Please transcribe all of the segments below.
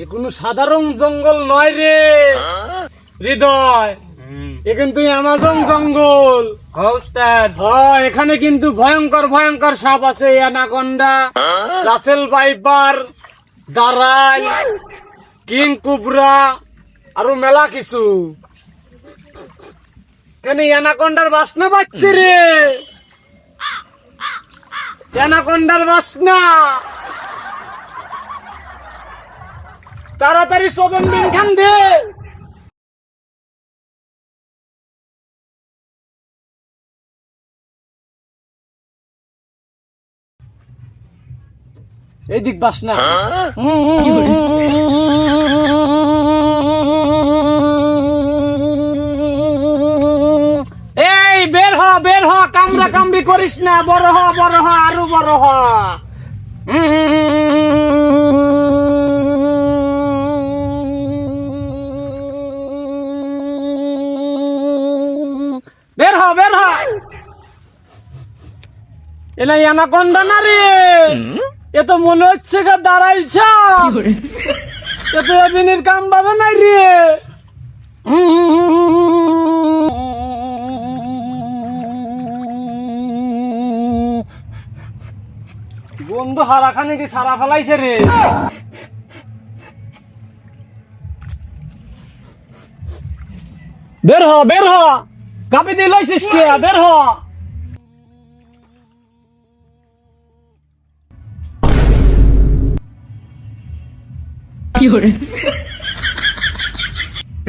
এ কোনো সাধারণ জঙ্গল নয় রে হৃদয়, এ কিন্তু অ্যামাজন জঙ্গল। এখানে কিন্তু ভয়ঙ্কর ভয়ঙ্কর সাপ আছে, অ্যানাকোন্ডা, রাসেল ভাইপার, দারাই, কিং কুবরা, আরো মেলা কিছু। কেন অ্যানাকোন্ডার বাসনা পাচ্ছে রে, অ্যানাকোন্ডার বাসনা। তাড়াতাড়ি চোদন বিন খান দে। এইদিক বাসনা। এই বের হ বের হ, কামড়া কামড়ি করিস না, বড় হ বড় হ, আরো বড় হ। বের হ বের হ। এলা অ্যানাকোন্ডা না রে, এ তো মনে হচ্ছে গা দাঁড়াইছা, এ তো এবিনের কাম বাজে নাই রে। বন্ধু হারাখানে কি সারা ফেলাইছে রে। বের হ বের হ, কাপি দিয়ে লইছিস কে, বের হ।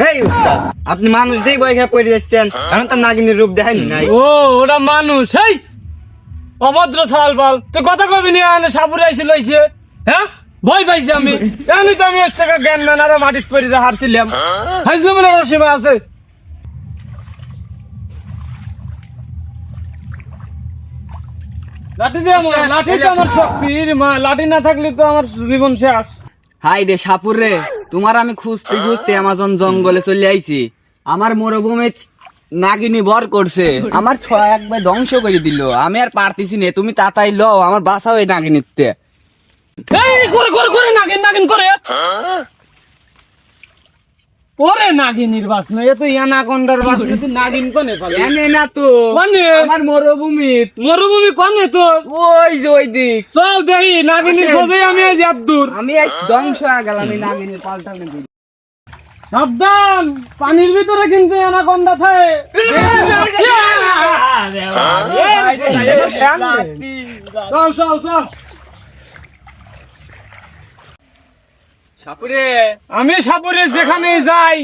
এই উস্তাদ, আপনি মানুষ দিয়ে বই খেয়ে পড়ে যাচ্ছেন, এখন তো নাগিনের রূপ দেখায়নি নাই। ও ওটা মানুষ। এই অভদ্র ছাল বল, তুই কথা কবি নি, সাপুরে আইসি লইছে। হ্যাঁ ভয় পাইছি আমি, এমনি তো আমি হচ্ছে জ্ঞান ম্যান আরো মাটির পরি হারছিলাম। হাসলো বলে সীমা আছে। লাঠি দিয়ে আমার, লাঠি তো আমার শক্তি, লাঠি না থাকলে তো আমার জীবন শেষ। হাই রে সাপুর রে, তোমার আমি খুঁজতে খুঁজতে অ্যামাজন জঙ্গলে চলে আইছি। আমার মরুভূমি নাগিনী ভর করছে, আমার ছয় একবার ধ্বংস করে দিল। আমি আর পারতেছি না, তুমি তাড়াতাড়ি লও, আমার বাসাও এই নাগিনীতে। এই করে করে করে নাগিন নাগিন করে ওরে নাগিনীর বাসনা, এ তো অ্যানাকোন্ডার বাসনা, তুই নাগিন কোনে পালি? এনে না তো, কোনে? আমার মরুভূমি মরুভূমি কোনে তোর? ওই যে ওই দিক। চল দেখি নাগিনীর খোঁজে আমি আজ এত দূর। আমি আজ ধ্বংস হয়ে গেলাম এই নাগিনীর পাল্টানে দিই। সাবধান, পানির ভিতরে কিন্তু অ্যানাকোন্ডা থাকে। চল চল চল। সাপুরে, আমি সাপুরে যেখানে যাই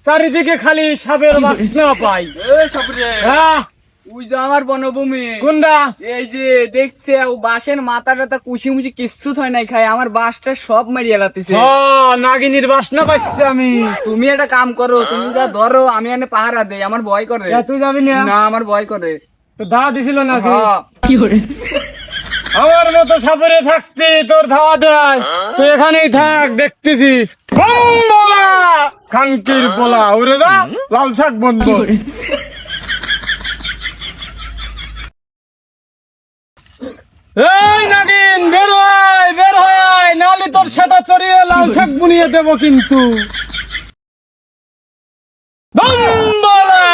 চারিদিকে খালি সাপের বাসনা পাই। এই সাপুরে, হ্যাঁ ওই যে আমার বনভূমি। কোনটা? এই যে দেখছে ও বাঁশের মাথাটা কুচি মুচি কিচ্ছু হয় নাই, খাই আমার বাঁশটা সব মারিয়ে লাতেছে। নাগিনীর বাসনা পাইছি আমি। তুমি একটা কাম করো, তুমি যা ধরো, আমি এনে পাহারা দেই, আমার ভয় করে। তুই যাবি না? না, আমার ভয় করে। তো ধাওয়া দিছিল নাকি? হ্যাঁ। আমার মতো সাপুরে থাকতে তোর ধাওয়া দেয়, তুই এখানেই থাক, দেখতেছি। খানকির পোলা উড়ে যা, লাল শাক বন্ধু। এই নাগিন বের হয় বের হয়, নালে তোর সেটা চড়িয়ে লাল শাক বুনিয়ে দেবো কিন্তু। বম্বলা!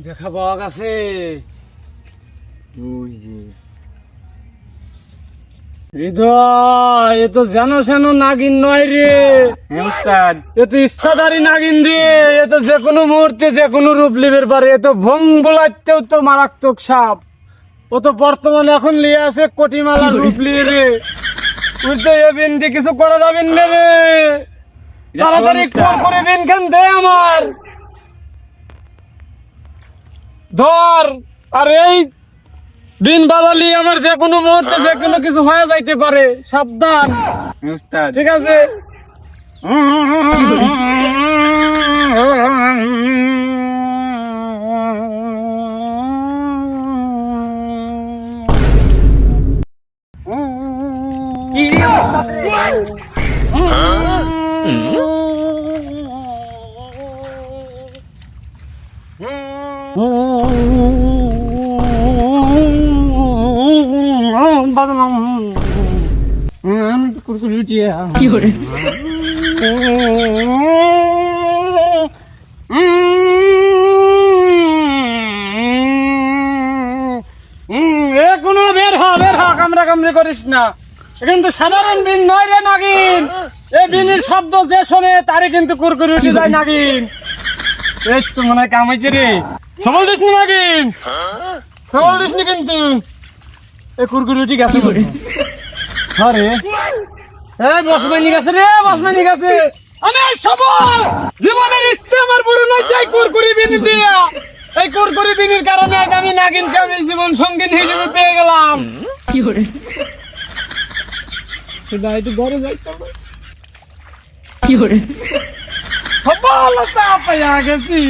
দেখা পাওয়া গেছে। হৃদয়, এ তো যেন সেন নাগিন নয় রে, এ তো ইচ্ছাধারী নাগিন রে। এ তো যে কোনো মুহূর্তে যে কোনো রূপ লিবের পারে। এ তো ভঙ্গুলাতেও তো মারাত্মক সাপ। ও তো বর্তমানে এখন লিয়ে আছে কোটিমালার রূপ লিয়ে রে। বুঝতে যাবেন যে কিছু করা যাবেন না রে। তাড়াতাড়ি করে বিন খান দে আমার, ধর। আর এই দিন বাজালি আমার যে কোনো মুহূর্তে যে কোনো কিছু হয়ে যাইতে পারে, সাবধান। ঠিক আছে। বাদলাম আমি তো কুরকুরি উঠিয়া কি করে এখনো বের হ কামড়া কামড়ি করিস না এ কিন্তু সাধারণ বিন নয় রে নাগিন এই বিনের শব্দ যে শোনে তারে কিন্তু কুরকুরি উঠে যায় নাগিন এই তো মনে হয় কামাইছে রে সবল দিস না নাগিন সবল দিস না কিন্তু এই কুরকুরি উঠে গেছে আরে এই বসমানি গেছে রে বসমানি গেছে আমি সবল জীবনের ইচ্ছে আমার পুরো নয় চাই কুরকুরি বিনি দিয়া এই কুরকুরি বিনির কারণে আজ আমি নাগিনকে আমি জীবন সঙ্গী হিসেবে পেয়ে গেলাম কি করে সেটাই তো ঘরে যাইতে হবে কি করে সবল তা পাইয়া গেছি